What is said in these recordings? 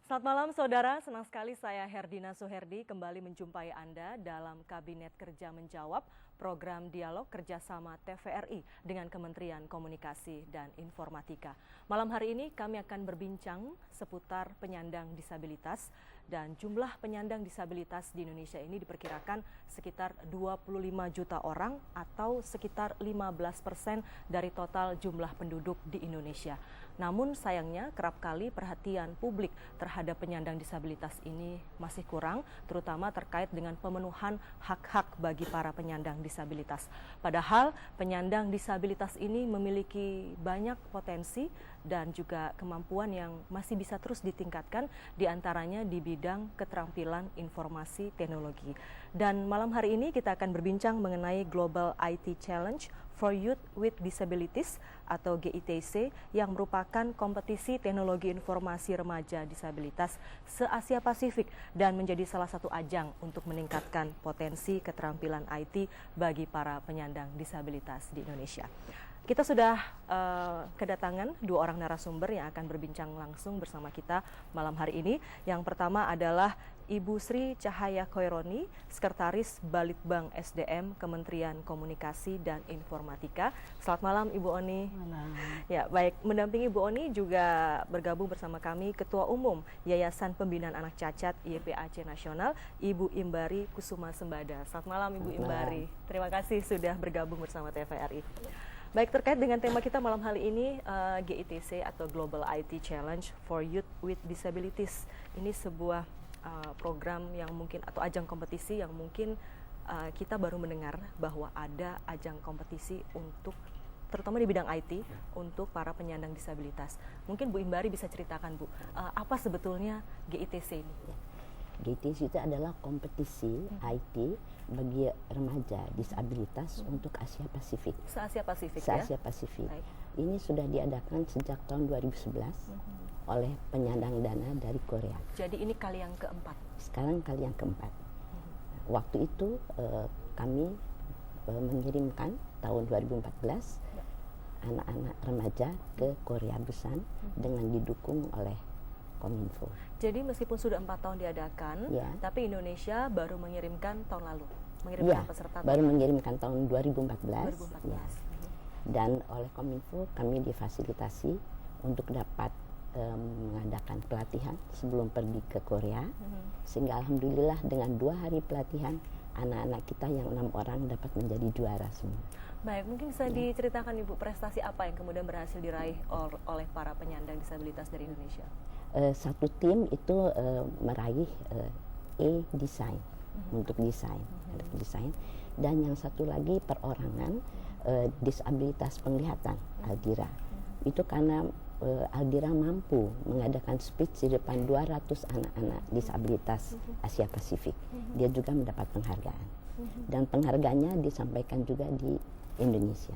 Selamat malam saudara, senang sekali saya Herdina Suherdi kembali menjumpai Anda dalam Kabinet Kerja Menjawab program dialog kerjasama TVRI dengan Kementerian Komunikasi dan Informatika. Malam hari ini kami akan berbincang seputar penyandang disabilitas dan jumlah penyandang disabilitas di Indonesia ini diperkirakan sekitar 25 juta orang atau sekitar 15% dari total jumlah penduduk di Indonesia. Namun sayangnya kerap kali perhatian publik terhadap penyandang disabilitas ini masih kurang, terutama terkait dengan pemenuhan hak-hak bagi para penyandang disabilitas. Padahal penyandang disabilitas ini memiliki banyak potensi dan juga kemampuan yang masih bisa terus ditingkatkan, diantaranya di bidang keterampilan informasi teknologi. Dan malam hari ini kita akan berbincang mengenai Global IT Challenge for Youth with Disabilities atau GITC yang merupakan kompetisi teknologi informasi remaja disabilitas se-Asia Pasifik dan menjadi salah satu ajang untuk meningkatkan potensi keterampilan IT bagi para penyandang disabilitas di Indonesia. Kita sudah kedatangan dua orang narasumber yang akan berbincang langsung bersama kita malam hari ini. Yang pertama adalah Ibu Sri Cahaya Koironi, Sekretaris Balitbang SDM Kementerian Komunikasi dan Informatika. Selamat malam Ibu Oni. Malam. Ya, baik. Mendampingi Ibu Oni juga bergabung bersama kami Ketua Umum Yayasan Pembinaan Anak Cacat YPAC Nasional, Ibu Imbari Kusuma Sembada. Selamat malam Ibu Imbari. Terima kasih sudah bergabung bersama TVRI. Baik, terkait dengan tema kita malam hari ini, GITC atau Global IT Challenge for Youth with Disabilities. Ini sebuah program yang mungkin atau ajang kompetisi yang mungkin kita baru mendengar bahwa ada ajang kompetisi untuk terutama di bidang IT untuk para penyandang disabilitas. Mungkin Bu Imbari bisa ceritakan Bu, apa sebetulnya GITC ini? GITC itu adalah kompetisi IT bagi remaja disabilitas untuk Asia Pasifik. Se-Asia Pasifik Se-Asia Pasifik. Baik. Ini sudah diadakan sejak tahun 2011 oleh penyandang dana dari Korea. Jadi ini kali yang keempat. Sekarang kali yang keempat. Waktu itu kami mengirimkan tahun 2014 anak-anak remaja ke Korea Busan dengan didukung oleh Kominfo. Jadi meskipun sudah 4 tahun diadakan, tapi Indonesia baru mengirimkan tahun lalu, mengirimkan peserta. Baru mengirimkan tahun 2014. 2014. Ya. Dan oleh Kominfo kami difasilitasi untuk dapat mengadakan pelatihan sebelum pergi ke Korea, sehingga alhamdulillah dengan 2 hari pelatihan anak-anak kita yang 6 orang dapat menjadi juara semua. Baik, mungkin bisa diceritakan Ibu prestasi apa yang kemudian berhasil diraih oleh para penyandang disabilitas dari Indonesia? Satu tim itu meraih e-design untuk desain, dan yang satu lagi perorangan disabilitas penglihatan Aldira. Itu karena Aldira mampu mengadakan speech di depan 200 anak-anak disabilitas Asia Pasifik. Dia juga mendapat penghargaan. Dan penghargaannya disampaikan juga di Indonesia.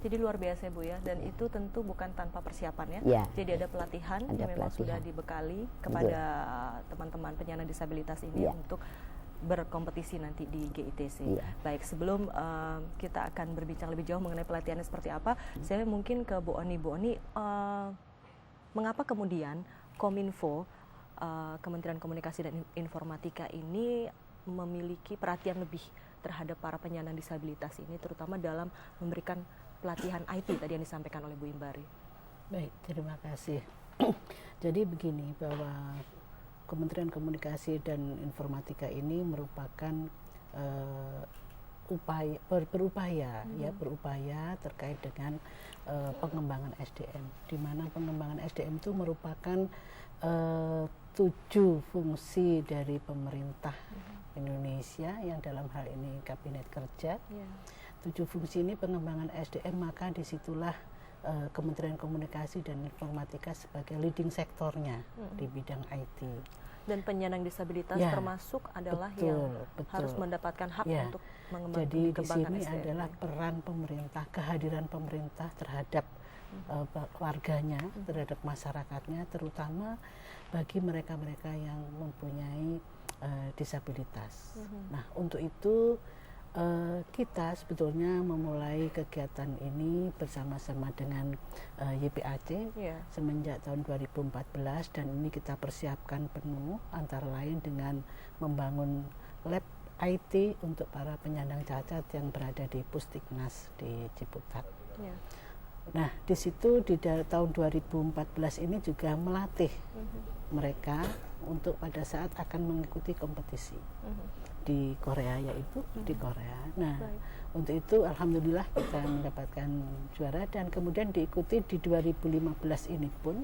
Jadi luar biasa Bu ya, dan itu tentu bukan tanpa persiapan ya. Jadi ada pelatihan yang memang sudah dibekali kepada teman-teman penyandang disabilitas ini untuk berkompetisi nanti di GITC. Baik, sebelum kita akan berbincang lebih jauh mengenai pelatihannya seperti apa, saya mungkin ke Bu Oni. Bu Oni, mengapa kemudian Kominfo, Kementerian Komunikasi dan Informatika ini memiliki perhatian lebih terhadap para penyandang disabilitas ini, terutama dalam memberikan pelatihan IT tadi yang disampaikan oleh Bu Imbari? Baik, terima kasih. Jadi begini, bahwa Kementerian Komunikasi dan Informatika ini merupakan berupaya terkait dengan pengembangan SDM, di mana pengembangan SDM itu merupakan 7 fungsi dari pemerintah Indonesia yang dalam hal ini Kabinet Kerja. 7 fungsi ini pengembangan SDM, maka disitulah Kementerian Komunikasi dan Informatika sebagai leading sektornya di bidang IT. Dan penyandang disabilitas termasuk adalah yang harus mendapatkan hak untuk mengembangkan. Jadi di sini adalah peran pemerintah, kehadiran pemerintah terhadap warganya, terhadap masyarakatnya, terutama bagi mereka-mereka yang mempunyai disabilitas. Nah, untuk itu Kita sebetulnya memulai kegiatan ini bersama-sama dengan YPAC semenjak tahun 2014, dan ini kita persiapkan penuh, antara lain dengan membangun lab IT untuk para penyandang cacat yang berada di Pusdiknas di Ciputat. Nah, di situ di tahun 2014 ini juga melatih mereka untuk pada saat akan mengikuti kompetisi di Korea, yaitu di Korea. Nah, untuk itu alhamdulillah kita mendapatkan juara, dan kemudian diikuti di 2015 ini pun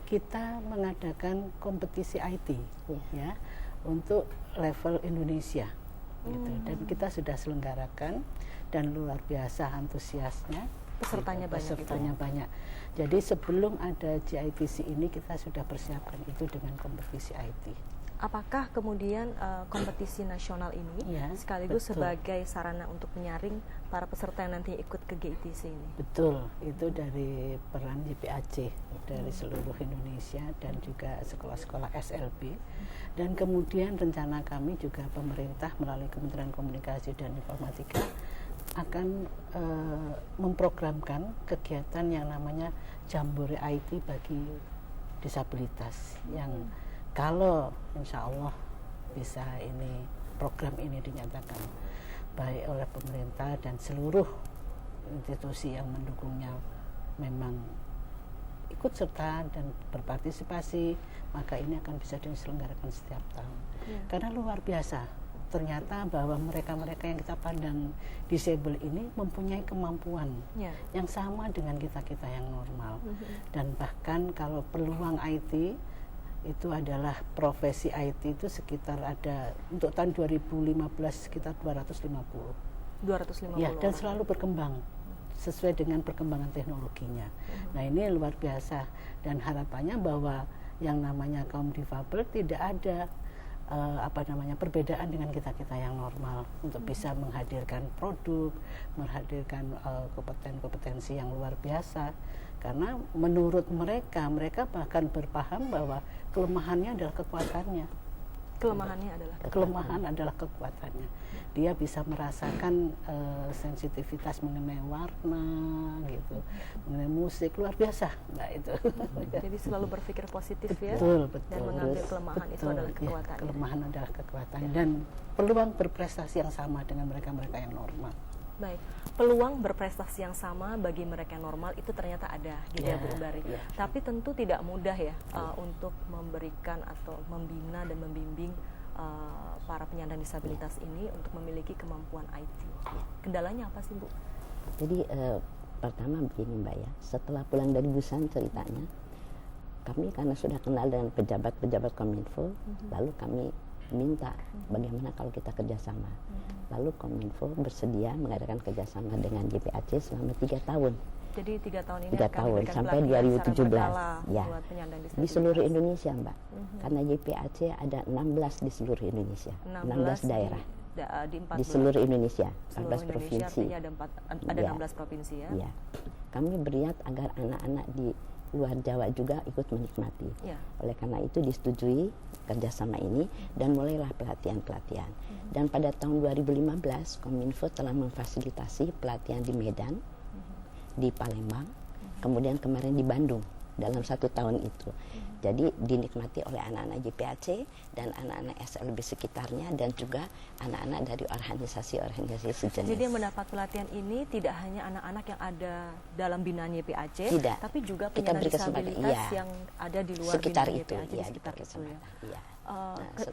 kita mengadakan kompetisi IT ya untuk level Indonesia gitu. Dan kita sudah selenggarakan, dan luar biasa antusiasnya. Pesertanya banyak. Jadi sebelum ada GITC ini kita sudah persiapkan itu dengan kompetisi IT. Apakah kemudian kompetisi nasional ini sekaligus sebagai sarana untuk menyaring para peserta yang nanti ikut ke GITC ini? Betul, itu dari peran YPAC dari seluruh Indonesia dan juga sekolah-sekolah SLB. Dan kemudian rencana kami juga pemerintah melalui Kementerian Komunikasi dan Informatika akan memprogramkan kegiatan yang namanya Jambore IT bagi disabilitas, yang kalau insya Allah bisa ini program ini dinyatakan baik oleh pemerintah dan seluruh institusi yang mendukungnya memang ikut serta dan berpartisipasi, maka ini akan bisa diselenggarakan setiap tahun. Karena luar biasa, ternyata bahwa mereka-mereka yang kita pandang disable ini mempunyai kemampuan yang sama dengan kita-kita yang normal. Dan bahkan kalau peluang IT itu adalah profesi IT itu sekitar ada untuk tahun 2015 sekitar 250. Ya, dan selalu berkembang sesuai dengan perkembangan teknologinya. Nah, ini luar biasa, dan harapannya bahwa yang namanya kaum difabel tidak ada perbedaan dengan kita-kita yang normal untuk bisa menghadirkan produk, menghadirkan kompetensi yang luar biasa. Karena menurut mereka bahkan berpaham bahwa kelemahannya adalah kekuatannya. Kelemahan adalah kekuatannya. Dia bisa merasakan sensitivitas mengenai warna, gitu, mengenai musik, luar biasa. Nah, itu. Jadi selalu berpikir positif betul. Dan mengambil kelemahan itu adalah kekuatan. Ya, kelemahan adalah kekuatan dan peluang berprestasi yang sama dengan mereka-mereka yang normal. Baik, peluang berprestasi yang sama bagi mereka yang normal itu ternyata ada gitu ya Bu Umbari. Tapi tentu tidak mudah ya untuk memberikan atau membina dan membimbing para penyandang disabilitas ini untuk memiliki kemampuan IT. Kendalanya apa sih Bu? Jadi pertama begini Mbak ya, setelah pulang dari Busan ceritanya, kami karena sudah kenal dengan pejabat-pejabat Kominfo, lalu kami minta bagaimana kalau kita kerjasama. Lalu Kominfo bersedia mengadakan kerjasama dengan YPAC selama 3 tahun. Jadi 3 tahun ini 3 tahun sampai 2017 ya, di seluruh Indonesia Mbak. Karena YPAC ada 16 di seluruh Indonesia, 16 daerah di seluruh Indonesia, 14 provinsi. Ada 16 provinsi ya. Ya. Kami beriat agar anak-anak di luar Jawa juga ikut menikmati. Oleh karena itu disetujui kerjasama ini dan mulailah pelatihan-pelatihan. Dan pada tahun 2015 Kominfo telah memfasilitasi pelatihan di Medan, di Palembang, kemudian kemarin di Bandung dalam 1 tahun itu. Jadi dinikmati oleh anak-anak YPAC dan anak-anak SLB sekitarnya dan juga anak-anak dari organisasi-organisasi sejenis. Jadi yang mendapat pelatihan ini tidak hanya anak-anak yang ada dalam binaan YPAC, tapi juga penyandang disabilitas yang ada di luar sekitar binaan itu, YPAC, ya, di sekitar itu ya.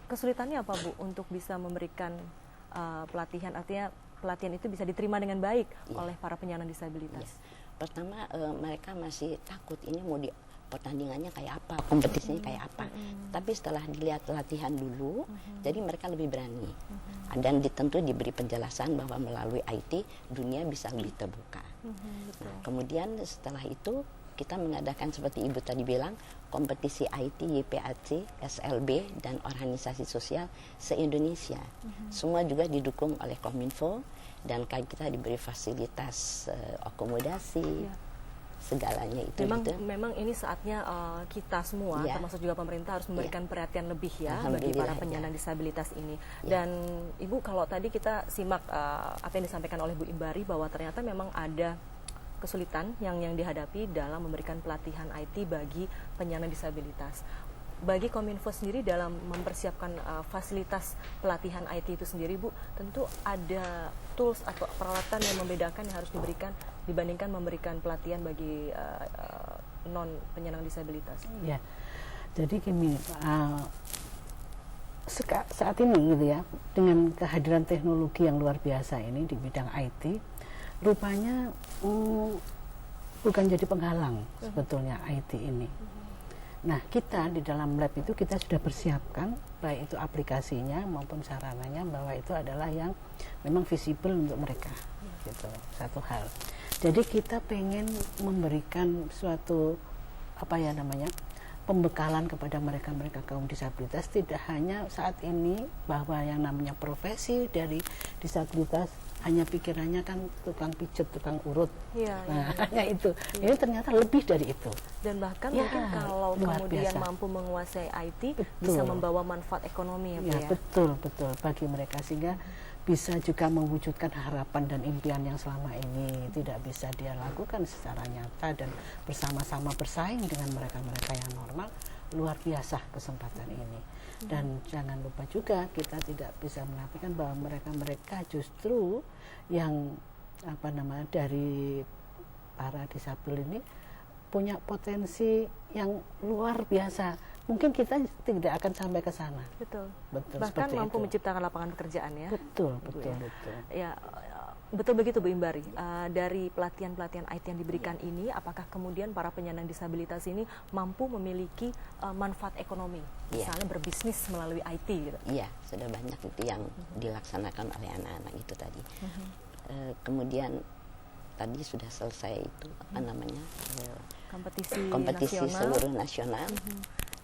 Kesulitannya apa Bu untuk bisa memberikan pelatihan, artinya pelatihan itu bisa diterima dengan baik oleh para penyandang disabilitas? Pertama mereka masih takut ini mau pertandingannya kayak apa, kompetisinya kayak apa. Tapi setelah dilihat latihan dulu, jadi mereka lebih berani. Dan tentu diberi penjelasan bahwa melalui IT dunia bisa lebih terbuka. Nah, kemudian setelah itu kita mengadakan seperti Ibu tadi bilang, kompetisi IT YPAC, SLB, dan organisasi sosial se-Indonesia. Semua juga didukung oleh Kominfo, dan kita diberi fasilitas akomodasi, segalanya itu. Memang ini saatnya kita semua, termasuk juga pemerintah, harus memberikan perhatian lebih ya bagi para penyandang disabilitas ini. Dan Ibu, kalau tadi kita simak apa yang disampaikan oleh Bu Imbari, bahwa ternyata memang ada kesulitan yang dihadapi dalam memberikan pelatihan IT bagi penyandang disabilitas. Bagi Kominfo sendiri dalam mempersiapkan fasilitas pelatihan IT itu sendiri, Bu, tentu ada tools atau peralatan yang membedakan yang harus diberikan dibandingkan memberikan pelatihan bagi non penyandang disabilitas. Ya, jadi gini, saat ini gitu ya, dengan kehadiran teknologi yang luar biasa ini di bidang IT, rupanya bukan jadi penghalang sebetulnya IT ini. Nah, kita di dalam lab itu kita sudah persiapkan baik itu aplikasinya maupun sarananya, bahwa itu adalah yang memang visible untuk mereka. Gitu, satu hal. Jadi kita pengen memberikan suatu pembekalan kepada mereka kaum disabilitas, tidak hanya saat ini bahwa yang namanya profesi dari disabilitas hanya pikirannya kan tukang pijet, tukang urut, hanya itu. Ini ternyata lebih dari itu. Dan bahkan mungkin kalau kemudian mampu menguasai IT, bisa membawa manfaat ekonomi ya, Bu, ya. Betul bagi mereka, sehingga bisa juga mewujudkan harapan dan impian yang selama ini tidak bisa dia lakukan secara nyata dan bersama-sama bersaing dengan mereka-mereka yang normal. Luar biasa kesempatan ini. Dan jangan lupa juga kita tidak bisa menafikan bahwa mereka-mereka justru yang dari para disabel ini punya potensi yang luar biasa. Mungkin kita tidak akan sampai ke sana. Betul. Bahkan mampu menciptakan lapangan pekerjaan ya. Betul. Ya, betul begitu Bu Imbari. Dari pelatihan-pelatihan IT yang diberikan ini, apakah kemudian para penyandang disabilitas ini mampu memiliki manfaat ekonomi, misalnya berbisnis melalui IT gitu? Iya, sudah banyak itu yang dilaksanakan oleh anak-anak itu tadi. Kemudian tadi sudah selesai itu kompetisi seluruh nasional.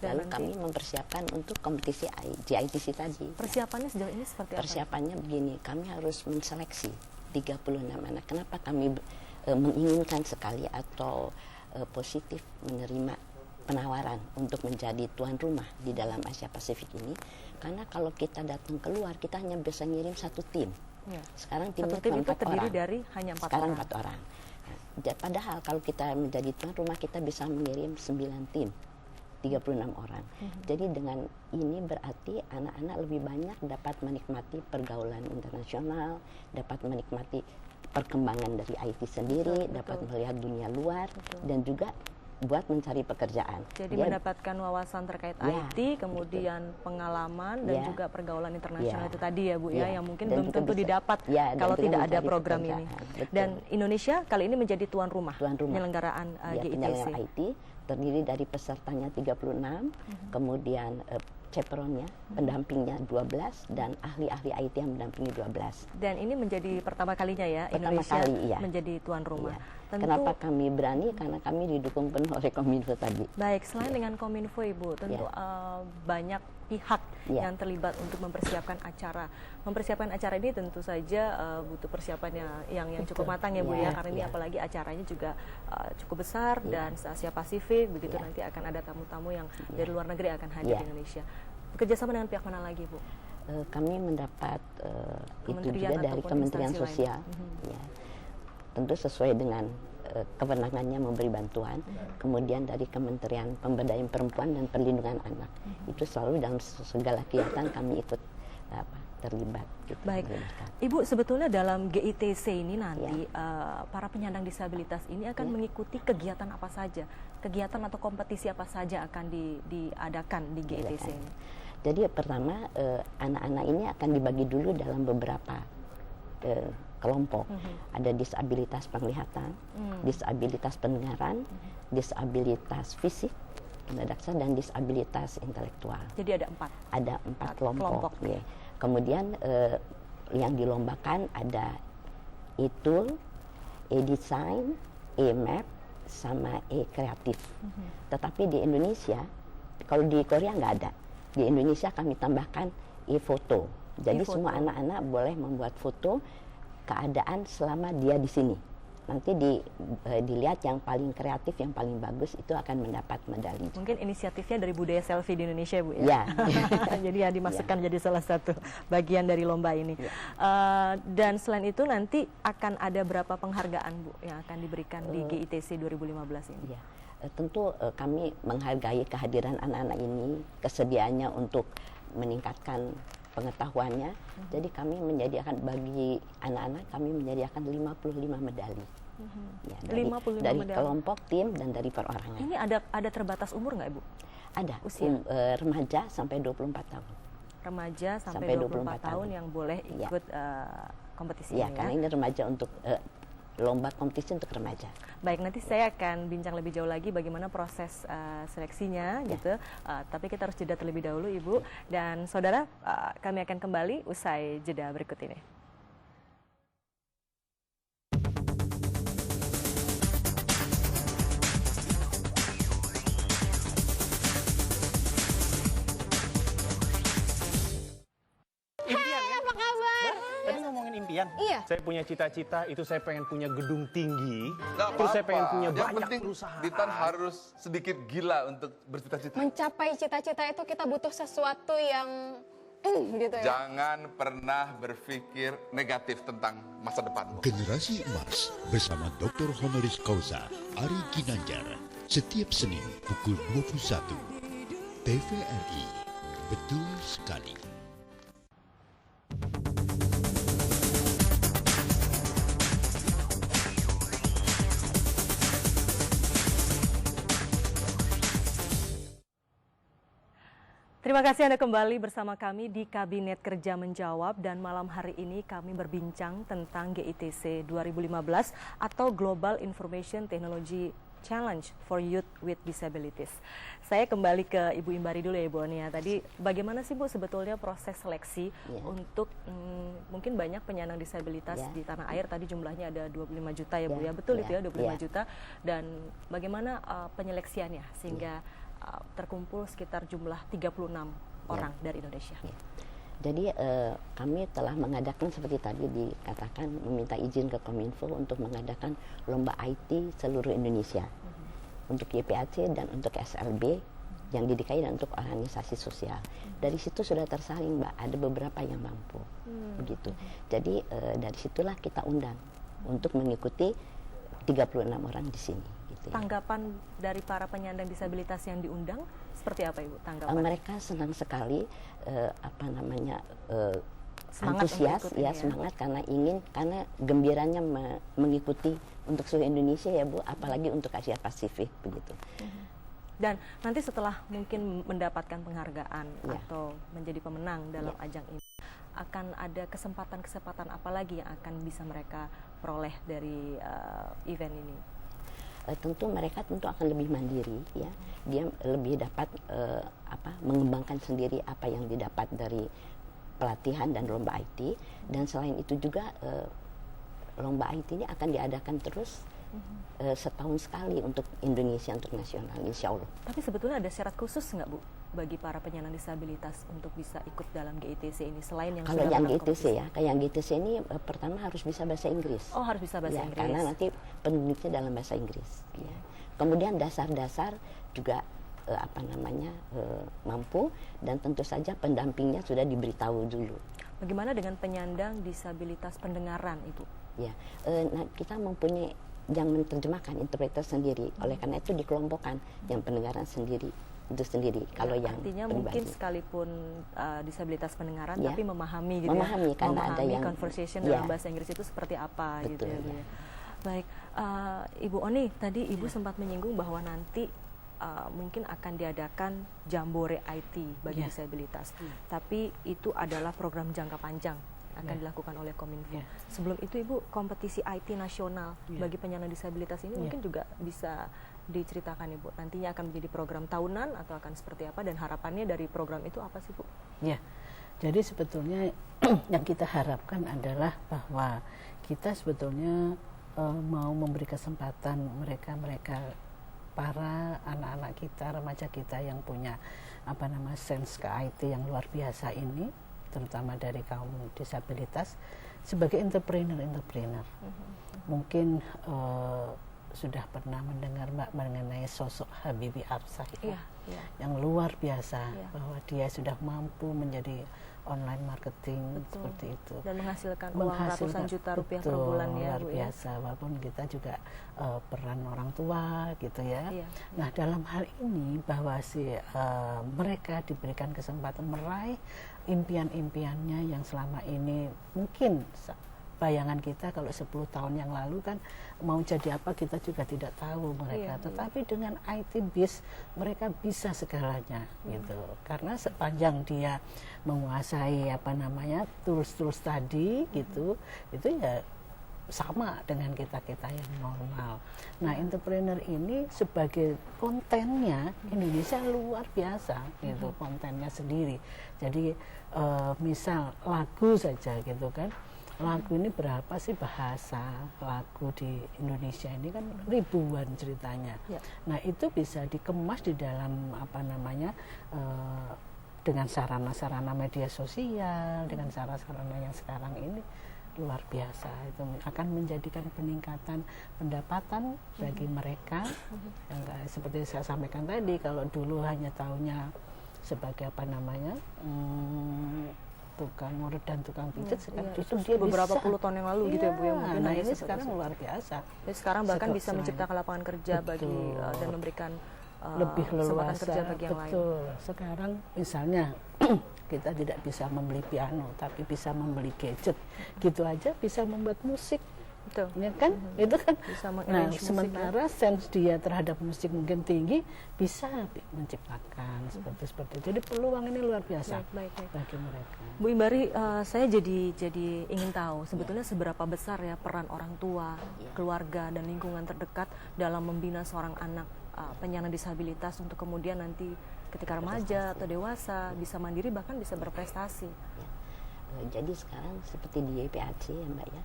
Lalu kami mempersiapkan untuk kompetisi GITC tadi. Persiapannya sejauh ini seperti apa? Persiapannya begini, kami harus menseleksi 36 anak. Kenapa kami menginginkan sekali atau positif menerima penawaran untuk menjadi tuan rumah di dalam Asia Pasifik ini? Karena kalau kita datang keluar, kita hanya bisa ngirim satu tim. Sekarang timnya cuma 4 orang. Terdiri dari hanya 4 Sekarang orang. 4 orang. Nah, padahal kalau kita menjadi tuan rumah, kita bisa mengirim 9 tim. 36 orang. Jadi dengan ini berarti anak-anak lebih banyak dapat menikmati pergaulan internasional, dapat menikmati perkembangan dari IT sendiri, dapat melihat dunia luar, dan juga buat mencari pekerjaan. Jadi mendapatkan wawasan terkait IT, kemudian pengalaman dan juga pergaulan internasional itu tadi ya Bu ya, yang mungkin belum tentu didapat kalau tidak ada program ini. Dan Indonesia kali ini menjadi tuan rumah penyelenggaraan GITC. IT terdiri dari pesertanya 36, kemudian chaperonnya, pendampingnya 12, dan ahli-ahli IT yang mendampingi 12. Dan ini menjadi pertama kalinya ya Indonesia menjadi tuan rumah. Tentu, kenapa kami berani? Karena kami didukung penuh oleh Kominfo tadi. Baik, selain dengan Kominfo Ibu, tentu banyak pihak yang terlibat untuk mempersiapkan acara. Mempersiapkan acara ini tentu saja butuh persiapan yang cukup matang ya Bu ya, karena ini apalagi acaranya juga cukup besar dan se-Asia Pasifik, begitu nanti akan ada tamu-tamu yang dari luar negeri akan hadir di Indonesia. Bekerjasama dengan pihak mana lagi Bu? Kami mendapat itu juga dari Kementerian Sosial. Tentu sesuai dengan kewenangannya memberi bantuan, kemudian dari Kementerian Pemberdayaan Perempuan dan Perlindungan Anak. Itu selalu dalam segala kegiatan kami ikut terlibat. Gitu. Baik, Ibu, sebetulnya dalam GITC ini nanti para penyandang disabilitas ini akan mengikuti kegiatan apa saja, kegiatan atau kompetisi apa saja akan diadakan di GITC ini? Jadi pertama anak-anak ini akan dibagi dulu dalam beberapa kelompok. Ada disabilitas penglihatan, disabilitas pendengaran, disabilitas fisik, tunadaksa, dan disabilitas intelektual. Jadi ada 4? Ada 4 kelompok. Ya. Kemudian yang dilombakan ada e-tool, e-design, e-map, sama e-kreatif. Tetapi di Indonesia, kalau di Korea nggak ada. Di Indonesia kami tambahkan e-foto. Jadi semua anak-anak boleh membuat foto keadaan selama dia di sini. nanti dilihat yang paling kreatif, yang paling bagus itu akan mendapat medali. Mungkin inisiatifnya dari budaya selfie di Indonesia, Bu, ya? Ya. Jadi ya dimasukkan jadi salah satu bagian dari lomba ini. Ya. Dan selain itu nanti akan ada berapa penghargaan, Bu, yang akan diberikan di GITC 2015 ini? Ya. Tentu kami menghargai kehadiran anak-anak ini, kesediaannya untuk meningkatkan pengetahuannya. Jadi kami menyediakan bagi anak-anak, kami menyediakan 55 medali. Ya, dari 55 medali. Kelompok, tim, dan dari perorangan. Ini ada terbatas umur nggak, Ibu? Ada, usia remaja sampai 24 tahun. Remaja sampai 24 tahun yang boleh ikut kompetisi ya, ini, karena ini remaja untuk lomba kompetisi untuk remaja. Baik, nanti saya akan bincang lebih jauh lagi bagaimana proses seleksinya gitu. Tapi kita harus jeda terlebih dahulu, Ibu. Dan saudara, kami akan kembali usai jeda berikut ini. Impian. Iya. Saya punya cita-cita, itu saya pengen punya gedung tinggi, Nggak terus saya apa-apa. pengen punya Yang banyak penting perusahaan. Ditan harus sedikit gila untuk bercita-cita. Mencapai cita-cita itu kita butuh sesuatu yang gitu ya. Jangan pernah berpikir negatif tentang masa depanmu. Generasi Emas bersama Dr. Honoris Causa Ari Ginanjar setiap Senin pukul 21. TVRI, betul sekali. Terima kasih Anda kembali bersama kami di Kabinet Kerja Menjawab, dan malam hari ini kami berbincang tentang GITC 2015 atau Global Information Technology Challenge for Youth with Disabilities. Saya kembali ke Ibu Imbari dulu ya, Ibu Oni. Tadi bagaimana sih, Bu, sebetulnya proses seleksi untuk mungkin banyak penyandang disabilitas di tanah air, tadi jumlahnya ada 25 juta ya, Bu ya, betul itu ya, 25 juta, dan bagaimana penyeleksiannya sehingga terkumpul sekitar jumlah 36 orang dari Indonesia. Jadi kami telah mengadakan seperti tadi dikatakan, meminta izin ke Kominfo untuk mengadakan lomba IT seluruh Indonesia untuk YPAC dan untuk SLB yang didikai dan untuk organisasi sosial. Dari situ sudah tersaling, Mbak, ada beberapa yang mampu begitu. Jadi dari situlah kita undang untuk mengikuti 36 orang di sini. Gitu ya. Tanggapan dari para penyandang disabilitas yang diundang seperti apa, Ibu? Tanggapan? Mereka senang sekali, Semangat antusias, untuk ya, semangat karena gembiranya mengikuti untuk seluruh Indonesia ya, Bu, apalagi untuk Asia Pasifik begitu. Dan nanti setelah mungkin mendapatkan penghargaan atau menjadi pemenang dalam ajang ini, akan ada kesempatan-kesempatan apa lagi yang akan bisa mereka peroleh dari event ini? Tentu mereka akan lebih mandiri, ya. Dia lebih dapat mengembangkan sendiri apa yang didapat dari pelatihan dan lomba IT. Dan selain itu juga lomba IT ini akan diadakan terus setahun sekali untuk Indonesia, untuk nasional, insya Allah. Tapi sebetulnya ada syarat khusus nggak, Bu, bagi para penyandang disabilitas untuk bisa ikut dalam GITC ini, selain yang kalau sudah yang pernah GITC kompetisi? ya, kayak yang GITC ini pertama harus bisa bahasa Inggris. Oh, harus bisa bahasa Inggris. Karena nanti penduduknya dalam bahasa Inggris. Ya. Kemudian dasar-dasar juga mampu, dan tentu saja pendampingnya sudah diberitahu dulu. Bagaimana dengan penyandang disabilitas pendengaran, Ibu? Ya, kita mempunyai yang menerjemahkan, interpreter sendiri. Oleh karena itu dikelompokkan yang pendengaran sendiri. Itu sendiri. Kalau yang artinya pribadi, mungkin sekalipun disabilitas pendengaran tapi memahami gitu, memahami, ya, karena ada yang conversation dalam bahasa Inggris itu seperti apa. Betul, gitu ya. Baik, Ibu Oni, tadi Ibu sempat menyinggung bahwa nanti mungkin akan diadakan Jambore IT bagi disabilitas, tapi itu adalah program jangka panjang akan dilakukan oleh Kominfo. Sebelum itu, Ibu, kompetisi IT nasional bagi penyandang disabilitas ini mungkin juga bisa diceritakan, Ibu, nantinya akan menjadi program tahunan atau akan seperti apa, dan harapannya dari program itu apa sih, Bu? Ya, jadi sebetulnya yang kita harapkan adalah bahwa kita sebetulnya mau memberi kesempatan mereka para anak-anak kita, remaja kita yang punya sense ke IT yang luar biasa ini, terutama dari kaum disabilitas sebagai entrepreneur. Mungkin sudah pernah mendengar Mbak mengenai sosok Habibie Arsyah yang luar biasa, bahwa dia sudah mampu menjadi online marketing seperti itu dan menghasilkan uang ratusan juta rupiah per bulan ya, luar biasa. Walaupun kita juga peran orang tua gitu ya. Nah, dalam hal ini bahwa mereka diberikan kesempatan meraih impian-impiannya yang selama ini mungkin bayangan kita kalau 10 tahun yang lalu kan mau jadi apa kita juga tidak tahu mereka. Tetapi dengan IT Biz mereka bisa segalanya gitu. Karena sepanjang dia menguasai tools tadi gitu, itu ya sama dengan kita yang normal. Nah, entrepreneur ini sebagai kontennya Indonesia luar biasa gitu, kontennya sendiri. Jadi misal lagu saja gitu kan. Lagu ini berapa sih bahasa lagu di Indonesia ini kan ribuan ceritanya. Nah, itu bisa dikemas di dalam dengan sarana-sarana media sosial, dengan sarana-sarana yang sekarang ini luar biasa. Itu akan menjadikan peningkatan pendapatan bagi mereka. Yang seperti saya sampaikan tadi, kalau dulu hanya tahunya sebagai tukang ngurut dan tukang pijat, sekarang justru dia beberapa bisa puluh tahun yang lalu gitu ya Bu ya, mungkin. Nah, ini sekarang luar biasa. Jadi sekarang bahkan bisa menciptakan lapangan kerja bagi dan memberikan lebih leluasa kerja bagi yang lain. Sekarang misalnya kita tidak bisa membeli piano tapi bisa membeli gadget, gitu aja bisa membuat musik. Betul. Ya kan? Itu kan. Nah, musik, sementara sense dia terhadap musik mungkin tinggi, bisa menciptakan seperti itu. Jadi peluang ini luar biasa bagi mereka. Bu Imbari, saya jadi ingin tahu sebetulnya seberapa besar ya peran orang tua, keluarga dan lingkungan terdekat dalam membina seorang anak penyandang disabilitas untuk kemudian nanti ketika remaja atau dewasa bisa mandiri bahkan bisa berprestasi. Jadi sekarang seperti di YPAC ya Mbak ya,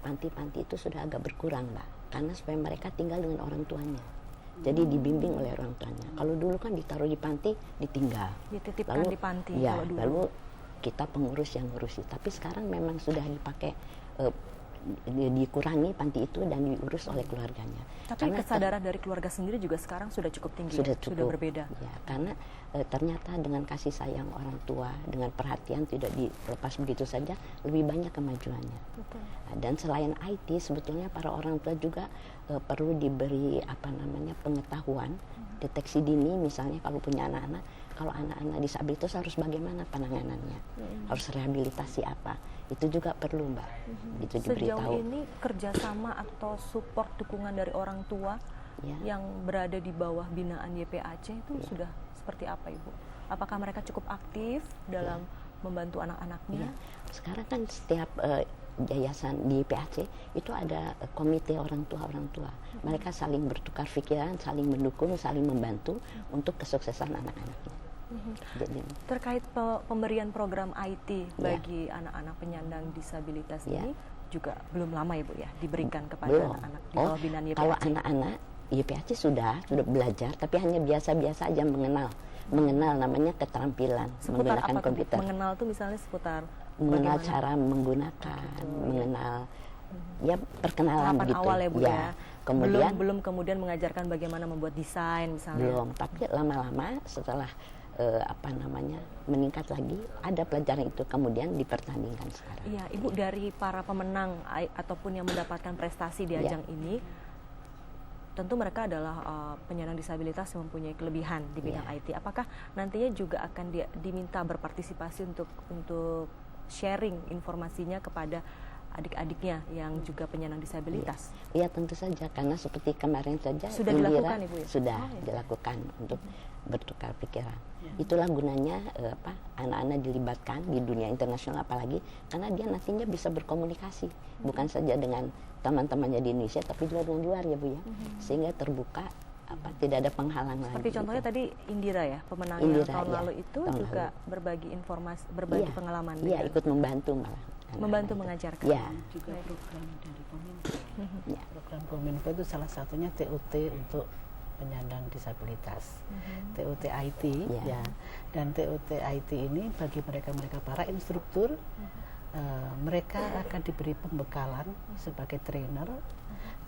panti-panti itu sudah agak berkurang Mbak, karena supaya mereka tinggal dengan orang tuanya. Jadi dibimbing oleh orang tuanya. Kalau dulu kan ditaruh di panti, ditinggal. Dititipkan di panti. Ya, lalu kita pengurus yang ngurusi. Tapi sekarang memang sudah dipakai, dikurangi panti itu dan diurus oleh keluarganya. Tapi karena kesadaran dari keluarga sendiri juga sekarang sudah cukup tinggi, sudah berbeda. Ya, karena ternyata dengan kasih sayang orang tua, dengan perhatian tidak dilepas begitu saja, lebih banyak kemajuannya. Betul. Dan selain IT, sebetulnya para orang tua juga perlu diberi pengetahuan, deteksi dini, misalnya kalau punya anak-anak, kalau anak-anak disabilitas harus bagaimana penanganannya, harus rehabilitasi apa, itu juga perlu Mbak, itu diberitahu. Sejauh ini kerjasama atau support dukungan dari orang tua yang berada di bawah binaan YPAC itu sudah seperti apa Ibu? Apakah mereka cukup aktif dalam membantu anak-anaknya? Sekarang kan setiap yayasan di YPAC itu ada komite orang tua. Mereka saling bertukar pikiran, saling mendukung, saling membantu untuk kesuksesan anak-anaknya. Jadi, terkait pemberian program IT bagi anak-anak penyandang disabilitas ini juga belum lama ya Bu ya diberikan kepada anak-anak di bawah binaan YPAC. Kalau anak-anak YPAC sudah belajar, tapi hanya biasa-biasa aja mengenal namanya keterampilan seputar menggunakan apa komputer. Mengenal tuh misalnya seputar mengenal cara menggunakan, mengenal perkenalan tahapan gitu. awal ya Bu ya. Kemudian belum kemudian mengajarkan bagaimana membuat desain misalnya. Belum, tapi lama-lama setelah meningkat lagi, ada pelajaran itu kemudian dipertandingkan sekarang. Iya, Ibu dari para pemenang ataupun yang mendapatkan prestasi di ajang ini, tentu mereka adalah penyandang disabilitas yang mempunyai kelebihan di bidang IT. Apakah nantinya juga akan diminta berpartisipasi untuk sharing informasinya kepada adik-adiknya yang juga penyandang disabilitas? Iya, tentu saja, karena seperti kemarin saja sudah dilakukan Ibu ya? Sudah dilakukan untuk bertukar pikiran. Itulah gunanya anak-anak dilibatkan di dunia internasional, apalagi karena dia nantinya bisa berkomunikasi bukan saja dengan teman-temannya di Indonesia tapi juga dengan luar ya Bu ya, sehingga terbuka tidak ada penghalang lagi. Seperti contohnya tadi Indira ya, pemenang yang tahun lalu itu juga berbagi informasi, berbagi pengalaman. Iya, ikut membantu malah. Membantu mengajarkan. Ya. Juga program dari Kominfo. Program Kominfo itu salah satunya TUT untuk penyandang disabilitas, TOT-IT ya. Dan TOT-IT ini bagi mereka para instruktur, mereka akan diberi pembekalan sebagai trainer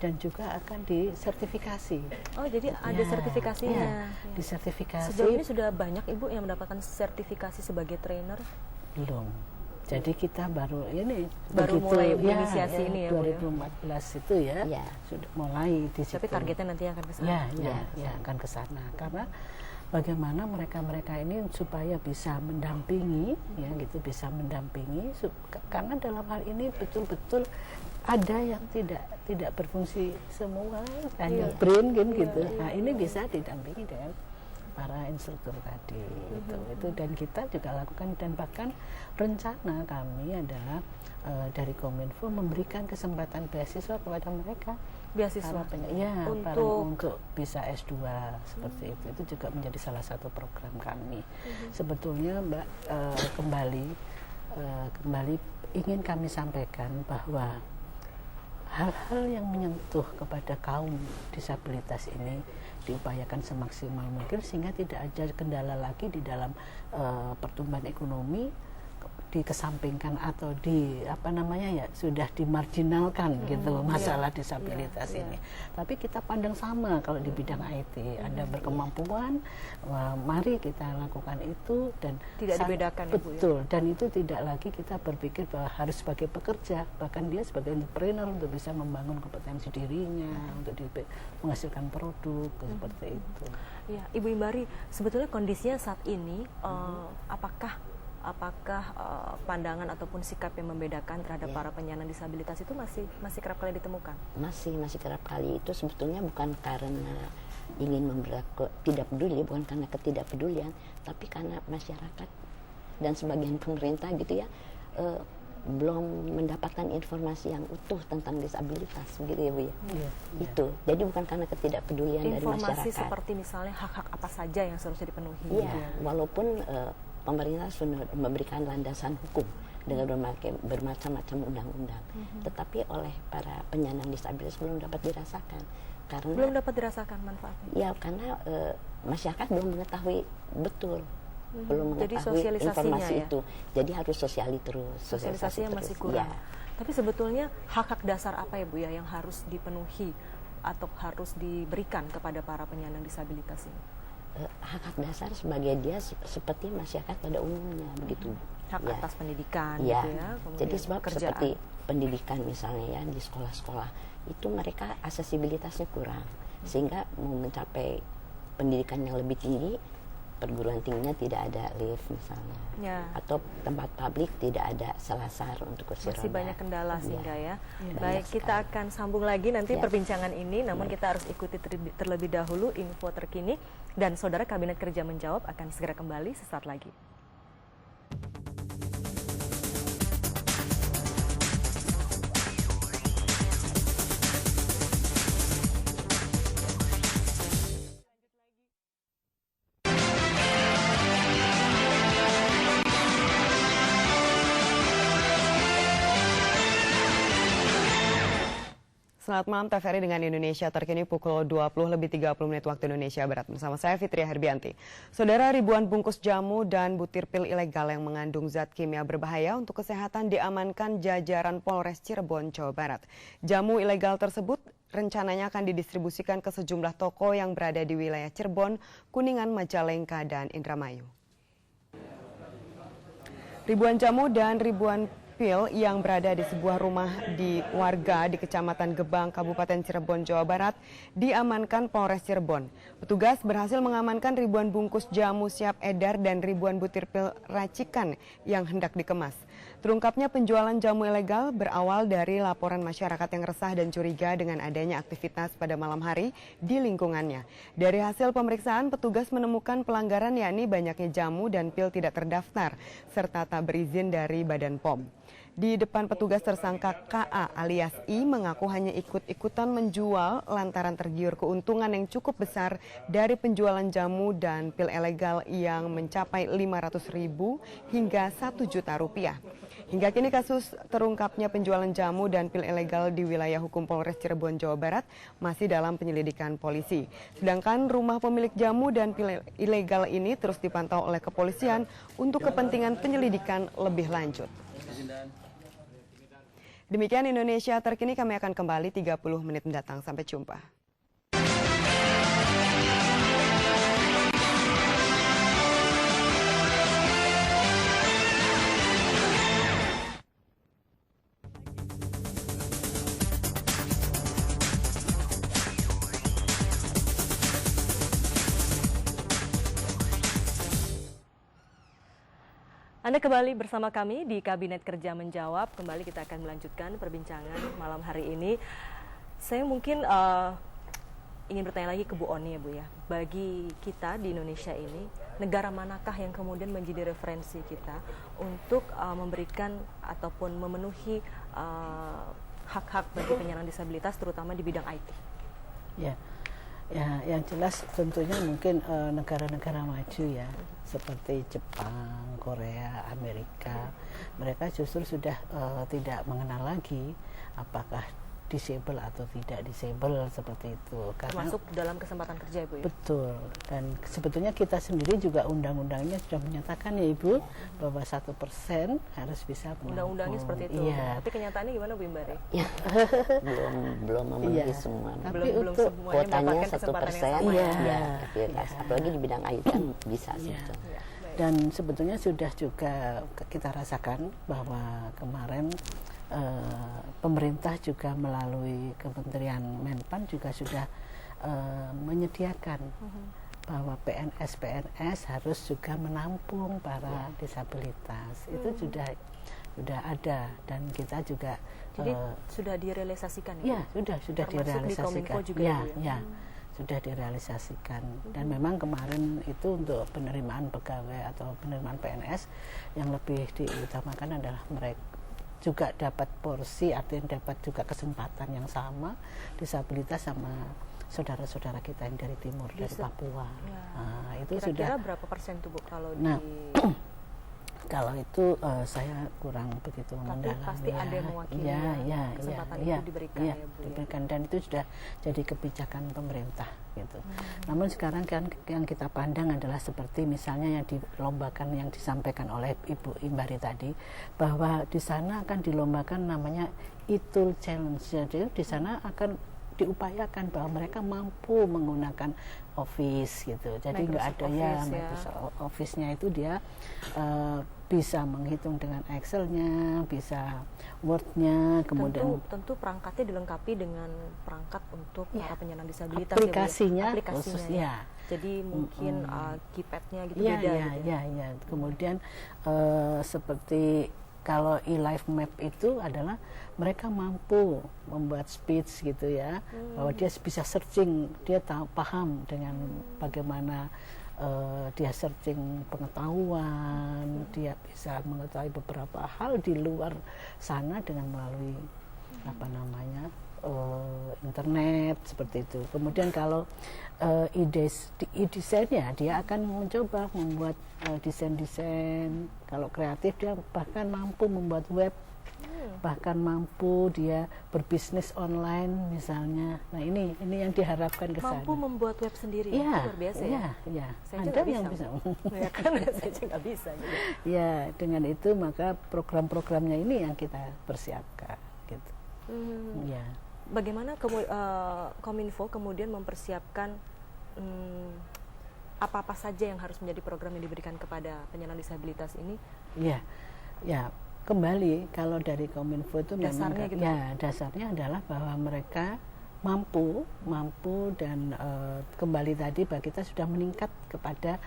dan juga akan disertifikasi. Oh, jadi ada sertifikasinya. Ya, disertifikasi. Sejauh ini sudah banyak Ibu yang mendapatkan sertifikasi sebagai trainer? Belum. Jadi kita baru mulai inisiasi ini ya, Bu, ya? 2014 itu ya, sudah mulai di situ. Tapi targetnya nanti akan ke sana. Ya, akan ke sana. Karena bagaimana mereka ini supaya bisa mendampingi, ya gitu, bisa mendampingi. Karena dalam hal ini betul-betul ada yang tidak berfungsi semua, hanya brain gitu. Nah, ini bisa didampingi dengan para instruktur tadi itu, dan kita juga lakukan, dan bahkan rencana kami adalah dari Kominfo memberikan kesempatan beasiswa kepada mereka, untuk bisa S2 seperti itu juga menjadi salah satu program kami. Sebetulnya Mbak, kembali ingin kami sampaikan bahwa hal-hal yang menyentuh kepada kaum disabilitas ini diupayakan semaksimal mungkin sehingga tidak ada kendala lagi di dalam pertumbuhan ekonomi, dikesampingkan atau sudah dimarginalkan gitu masalah disabilitas ini. Tapi kita pandang sama kalau di bidang IT, Anda berkemampuan, mari kita lakukan itu, dan tidak dibedakan. Betul, dan itu tidak lagi kita berpikir bahwa harus sebagai pekerja, bahkan dia sebagai entrepreneur untuk bisa membangun kompetensi dirinya, untuk menghasilkan produk seperti itu. Ya, Ibu Imbari, sebetulnya kondisinya saat ini apakah pandangan ataupun sikap yang membedakan terhadap para penyandang disabilitas itu masih kerap kali ditemukan? Masih kerap kali. Itu sebetulnya bukan karena ingin tidak peduli, bukan karena ketidakpedulian, tapi karena masyarakat dan sebagian pemerintah gitu ya, belum mendapatkan informasi yang utuh tentang disabilitas, begitu ya Bu ya. Itu. Jadi bukan karena ketidakpedulian dari masyarakat. Informasi seperti misalnya hak-hak apa saja yang seharusnya dipenuhi. Walaupun pemerintah sudah memberikan landasan hukum dengan bermacam-macam undang-undang, tetapi oleh para penyandang disabilitas belum dapat dirasakan. Belum dapat dirasakan manfaatnya? Ya, karena masyarakat belum mengetahui betul, belum mengetahui informasi itu. Jadi harus sosialisasinya masih kurang. Tapi sebetulnya hak-hak dasar apa ya Bu ya yang harus dipenuhi atau harus diberikan kepada para penyandang disabilitas ini? Hak-hak dasar sebagai dia seperti masyarakat pada umumnya, begitu. Hak atas pendidikan gitu ya. Jadi sebab seperti pendidikan misalnya ya, di sekolah-sekolah itu mereka aksesibilitasnya kurang, sehingga mau mencapai pendidikan yang lebih tinggi, perguruan tingginya tidak ada lift misalnya, atau tempat publik tidak ada selasar untuk kursi roda. Masih banyak kendala sehingga ya. Baik, kita akan sambung lagi nanti perbincangan ini, namun kita harus ikuti terlebih dahulu info terkini, dan Saudara Kabinet Kerja Menjawab akan segera kembali sesaat lagi. Selamat malam, TVRI dengan Indonesia terkini pukul 20:30 waktu Indonesia Barat. Bersama saya Fitria Herbianti. Saudara, ribuan bungkus jamu dan butir pil ilegal yang mengandung zat kimia berbahaya untuk kesehatan diamankan jajaran Polres Cirebon, Jawa Barat. Jamu ilegal tersebut rencananya akan didistribusikan ke sejumlah toko yang berada di wilayah Cirebon, Kuningan, Majalengka, dan Indramayu. Ribuan jamu dan ribuan pil yang berada di sebuah rumah di warga di Kecamatan Gebang, Kabupaten Cirebon, Jawa Barat diamankan Polres Cirebon. Petugas berhasil mengamankan ribuan bungkus jamu siap edar dan ribuan butir pil racikan yang hendak dikemas. Terungkapnya penjualan jamu ilegal berawal dari laporan masyarakat yang resah dan curiga dengan adanya aktivitas pada malam hari di lingkungannya. Dari hasil pemeriksaan, petugas menemukan pelanggaran yakni banyaknya jamu dan pil tidak terdaftar serta tak berizin dari Badan POM. Di depan petugas tersangka KA alias I mengaku hanya ikut-ikutan menjual lantaran tergiur keuntungan yang cukup besar dari penjualan jamu dan pil ilegal yang mencapai 500.000 hingga 1 juta rupiah. Hingga kini kasus terungkapnya penjualan jamu dan pil ilegal di wilayah hukum Polres Cirebon, Jawa Barat masih dalam penyelidikan polisi. Sedangkan rumah pemilik jamu dan pil ilegal ini terus dipantau oleh kepolisian untuk kepentingan penyelidikan lebih lanjut. Demikian Indonesia Terkini, kami akan kembali 30 menit mendatang. Sampai jumpa. Anda kembali bersama kami di Kabinet Kerja Menjawab. Kembali kita akan melanjutkan perbincangan malam hari ini. Saya mungkin ingin bertanya lagi ke Bu Oni ya Bu ya. Bagi kita di Indonesia ini, negara manakah yang kemudian menjadi referensi kita untuk memberikan ataupun memenuhi hak-hak bagi penyandang disabilitas terutama di bidang IT? Ya, yang jelas tentunya mungkin negara-negara maju ya, seperti Jepang, Korea, Amerika, mereka justru sudah tidak mengenal lagi apakah disable atau tidak disable seperti itu. Karena termasuk dalam kesempatan kerja Ibu ya? Betul, dan sebetulnya kita sendiri juga undang-undangnya sudah menyatakan ya Ibu, bahwa 1% harus bisa menampung. Undang-undangnya seperti itu, iya. Tapi kenyataannya gimana Bu Imbari? Ya, belum memenuhi Iya. semua. Tapi belum untuk semuanya Kuotanya mendapatkan 1%, kesempatan yang sama. Iya. ya, aktivitas. Apalagi di bidang IT kan bisa Iya. sebetulnya. Dan sebetulnya sudah juga kita rasakan bahwa kemarin pemerintah juga melalui Kementerian Menpan juga sudah menyediakan bahwa PNS harus juga menampung para disabilitas. Itu sudah ada, dan kita juga Jadi sudah direalisasikan ya? Ya, sudah Termasuk direalisasikan. di Kominfo juga ya, Bu ya? sudah direalisasikan. Dan memang kemarin itu untuk penerimaan pegawai atau penerimaan PNS yang lebih diutamakan adalah mereka juga dapat porsi, artinya dapat juga kesempatan yang sama, disabilitas sama saudara-saudara kita yang dari timur, dari Papua. Ya. Nah, itu Kira-kira sudah. berapa persen tuh Bu kalau Nah, di... Kalau itu saya kurang begitu Tapi mendalami. pasti ada yang mewakili kesempatan itu diberikan ya Bu ya? Diberikan, dan itu sudah jadi kebijakan pemerintah gitu. Namun sekarang kan yang kita pandang adalah seperti misalnya yang dilombakan, yang disampaikan oleh Ibu Imbari tadi, bahwa di sana akan dilombakan namanya e-tool challenge. Jadi di sana akan diupayakan bahwa mereka mampu menggunakan Office gitu. Jadi nggak ada Microsoft Office-nya itu dia bisa menghitung dengan Excel-nya, bisa Word-nya, kemudian tentu perangkatnya dilengkapi dengan perangkat untuk para penyandang disabilitas aplikasinya, ya, Bu? khusus ya. Jadi mungkin keypad-nya gitu ya, beda ya, gitu. ya. Kemudian seperti kalau e-life map itu adalah mereka mampu membuat speech gitu ya, bahwa dia bisa searching, dia paham dengan bagaimana dia searching pengetahuan, dia bisa mengetahui beberapa hal di luar sana dengan melalui internet seperti itu. Kemudian kalau e-desainnya dia akan mencoba membuat desain-desain. Kalau kreatif dia bahkan mampu membuat web, bahkan mampu dia berbisnis online misalnya. Nah ini yang diharapkan ke sana. Mampu membuat web sendiri, ya, luar biasa ya. Ya. Saya Ada yang bisa. Ya kan, saya juga nggak bisa. Gitu. Ya, dengan itu maka program-programnya ini yang kita persiapkan gitu. Ya. Bagaimana Kominfo kemudian mempersiapkan apa-apa saja yang harus menjadi program yang diberikan kepada penyandang disabilitas ini? Ya, kembali kalau dari Kominfo itu dasarnya memang gitu. Ya, dasarnya adalah bahwa mereka mampu dan kembali tadi bahwa kita sudah meningkat kepada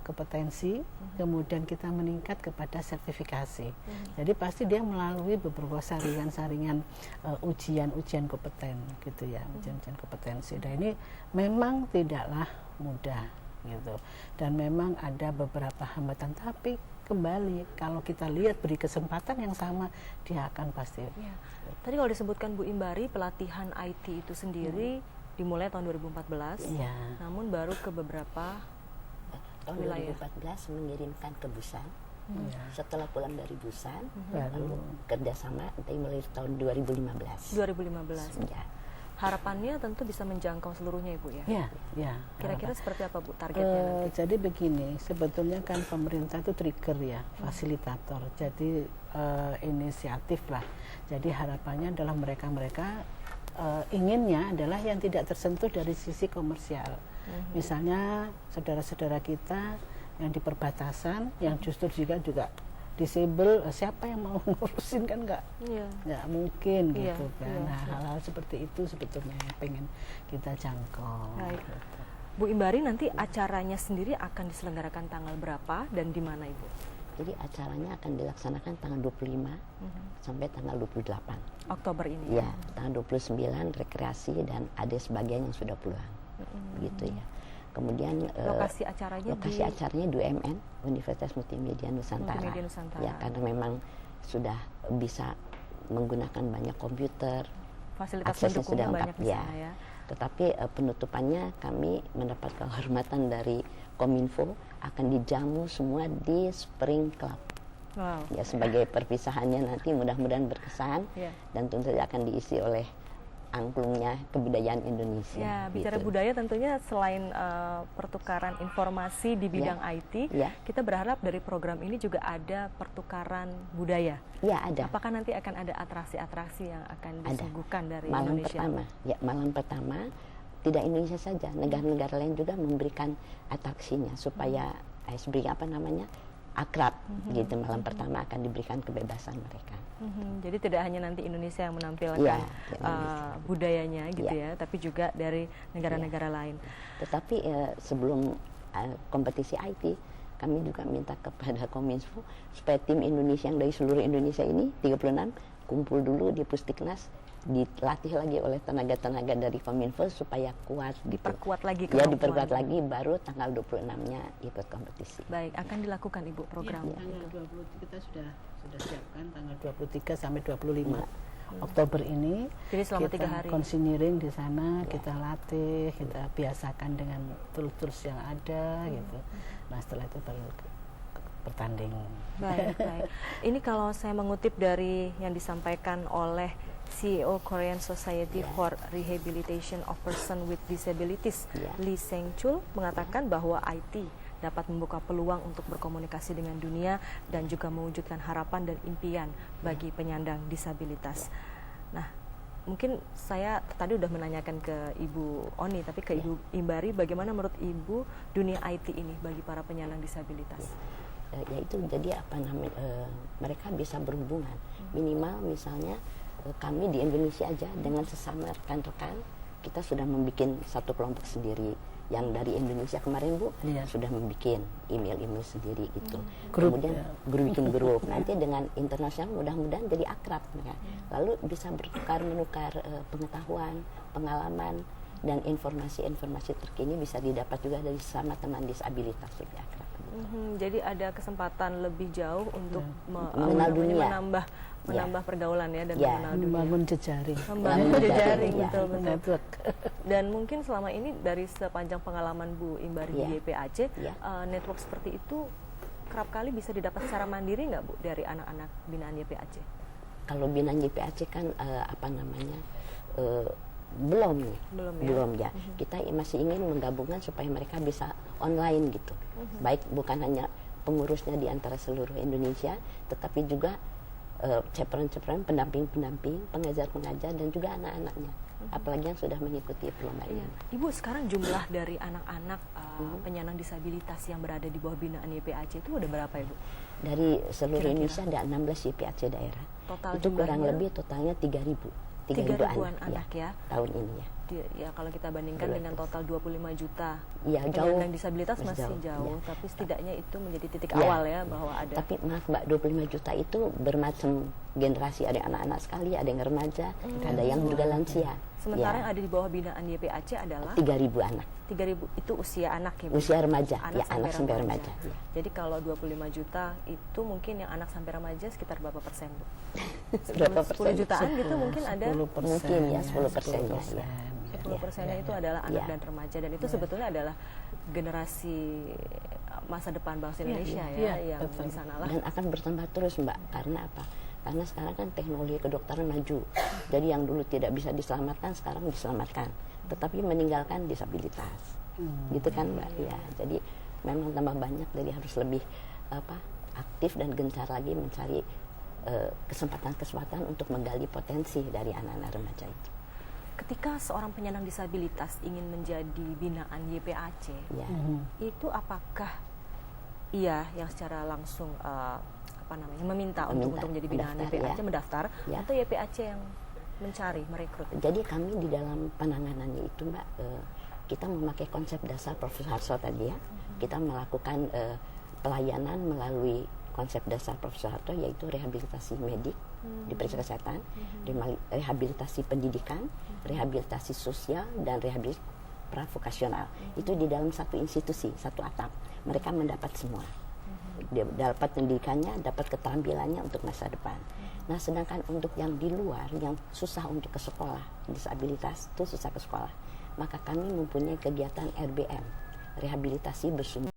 kompetensi, kemudian kita meningkat kepada sertifikasi. Jadi pasti dia melalui beberapa saringan ujian kompeten gitu ya, ujian kompetensi. Dan ini memang tidaklah mudah gitu. Dan memang ada beberapa hambatan, tapi kembali kalau kita lihat beri kesempatan yang sama, dia akan pasti. Ya. Tadi kalau disebutkan Bu Imbari, pelatihan IT itu sendiri dimulai tahun 2014, namun baru ke beberapa tahun wilayah. 2014 mengirimkan ke Busan. Setelah pulang dari Busan, lalu kerjasama mulai tahun 2015. 2015. Ya. Harapannya tentu bisa menjangkau seluruhnya Ibu ya. Ya. Kira-kira seperti apa Bu targetnya nanti? Jadi begini, sebetulnya kan pemerintah itu trigger ya, fasilitator. Jadi inisiatif lah. Jadi harapannya adalah mereka inginnya adalah yang tidak tersentuh dari sisi komersial. Misalnya saudara-saudara kita yang di perbatasan, yang justru juga disable, siapa yang mau ngurusin kan nggak mungkin gitu kan. Nah, hal-hal seperti itu sebetulnya yang pengen kita jangkau. Baik. Bu Imbari, nanti acaranya sendiri akan diselenggarakan tanggal berapa dan di mana Ibu? Jadi acaranya akan dilaksanakan tanggal 25 sampai tanggal 28 Oktober ini. Ya, tanggal 29 rekreasi dan ada sebagian yang sudah pulang. Gitu ya. Kemudian lokasi acaranya di UMN, Universitas Multimedia Nusantara. Ya, karena memang sudah bisa menggunakan banyak komputer, fasilitas aksesnya sudah lengkap banyak ya. Tetapi penutupannya kami mendapat kehormatan dari Kominfo akan dijamu semua di Spring Club. Wow. Ya, sebagai perpisahannya nanti mudah-mudahan berkesan dan tentu saja akan diisi oleh angklungnya kebudayaan Indonesia. Ya, bicara budaya tentunya selain pertukaran informasi di bidang IT, kita berharap dari program ini juga ada pertukaran budaya. Ya, ada. Apakah nanti akan ada atraksi-atraksi yang akan disuguhkan dari malam Indonesia? Malam pertama tidak Indonesia saja, negara-negara lain juga memberikan atraksinya supaya akrab gitu. Malam pertama akan diberikan kebebasan mereka. Jadi tidak hanya nanti Indonesia yang menampilkan budayanya gitu ya, tapi juga dari negara-negara lain. Tetapi sebelum kompetisi IT, kami juga minta kepada Kominfo supaya tim Indonesia yang dari seluruh Indonesia ini 36 kumpul dulu di Pusdiknas, dilatih lagi oleh tenaga-tenaga dari Kominfo supaya kuat, diperkuat lagi diperkuat lagi, baru tanggal 26-nya ikut kompetisi. Baik, akan dilakukan Ibu program tanggal 20 kita sudah siapkan tanggal 23 sampai 25 Oktober ini. Jadi selama kita 3 hari konsinyering di sana, kita latih, kita biasakan dengan tools yang ada gitu. Nah, setelah itu baru bertanding. Baik. Ini kalau saya mengutip dari yang disampaikan oleh CEO Korean Society for Rehabilitation of Persons with Disabilities, Lee Seng-chul, mengatakan bahwa IT dapat membuka peluang untuk berkomunikasi dengan dunia dan juga mewujudkan harapan dan impian bagi penyandang disabilitas. Nah, mungkin saya tadi udah menanyakan ke Ibu Oni, tapi ke Ibu Imbari, bagaimana menurut Ibu dunia IT ini bagi para penyandang disabilitas? Yaitu jadi mereka bisa berhubungan, minimal misalnya kami di Indonesia aja dengan sesama rekan-rekan kita sudah membuat satu kelompok sendiri yang dari Indonesia kemarin Bu sudah membuat email sendiri gitu. Kemudian bikin grup. Nanti dengan internasional mudah-mudahan jadi akrab mereka. Lalu bisa menukar pengetahuan, pengalaman dan informasi-informasi terkini bisa didapat juga dari sesama teman disabilitas lebih akrab. Jadi ada kesempatan lebih jauh untuk mengenal dunia, menambah pergaulan ya, dan mengenal dunia, membangun jejaring, betul. Dan mungkin selama ini dari sepanjang pengalaman Bu Imbari di YPAC, network seperti itu kerap kali bisa didapat secara mandiri nggak Bu dari anak-anak binaan YPAC? Kalau binaan YPAC kan belum ya. Kita masih ingin menggabungkan supaya mereka bisa online gitu. Baik bukan hanya pengurusnya di antara seluruh Indonesia, tetapi juga chaperon-chaperon, pendamping-pendamping, pengajar-pengajar dan juga anak-anaknya. Apalagi yang sudah mengikuti perlombaan ini. Ibu, sekarang jumlah dari anak-anak penyandang disabilitas yang berada di bawah binaan YPAC itu udah berapa Ibu? Dari seluruh Indonesia ada 16 YPAC daerah. Total itu kurang lebih totalnya 3.000 anak ya tahun ini ya. Kalau kita bandingkan dengan total 25 juta penyandang disabilitas masih jauh. Tapi setidaknya itu menjadi titik awal ya bahwa ada. Tapi maaf Mbak, 25 juta itu bermacam generasi, ada anak-anak sekali, ada yang remaja, ada yang juga lansia. Sementara Ya. yang ada di bawah binaan YPAC adalah 3.000 anak. 3.000 itu usia anak ya, Bu? Usia remaja, Anak ya anak sampai remaja. Ya. Jadi kalau 25 juta itu mungkin yang anak sampai remaja sekitar berapa persen, Bu? Berapa 10 persen? jutaan gitu mungkin ada. 10%, Mungkin ya, 10%-nya, 10%, ya. 10%-nya itu Ya. adalah anak Ya. dan remaja, dan itu sebetulnya adalah generasi masa depan bangsa Indonesia iya, yang betul. di sanalah. Dan akan bertambah terus, Mbak. Karena apa? Karena sekarang kan teknologi kedokteran maju. Jadi yang dulu tidak bisa diselamatkan sekarang diselamatkan, tetapi meninggalkan disabilitas. Gitu kan, Mbak? Ya, jadi memang tambah banyak, jadi harus lebih aktif dan gencar lagi mencari kesempatan-kesempatan untuk menggali potensi dari anak-anak remaja itu. Ketika seorang penyandang disabilitas ingin menjadi binaan YPAC, Ya. itu apakah ia yang secara langsung meminta untuk menjadi binaan mendaftar, YPAC, ya. mendaftar, Ya. atau YPAC yang mencari, merekrut? Jadi kami di dalam penanganannya itu, Mbak, kita memakai konsep dasar Profesor Harso tadi ya. Kita melakukan pelayanan melalui konsep dasar Profesor Harto, yaitu rehabilitasi medik di periksa kesehatan, rehabilitasi pendidikan, rehabilitasi sosial, dan rehabilitasi pravokasional. Itu di dalam satu institusi, satu atap. Mereka mendapat semua. Dia dapat pendidikannya, dapat keterampilannya untuk masa depan. Nah, sedangkan untuk yang di luar, yang susah untuk ke sekolah, disabilitas itu susah ke sekolah, maka kami mempunyai kegiatan RBM, rehabilitasi bersumber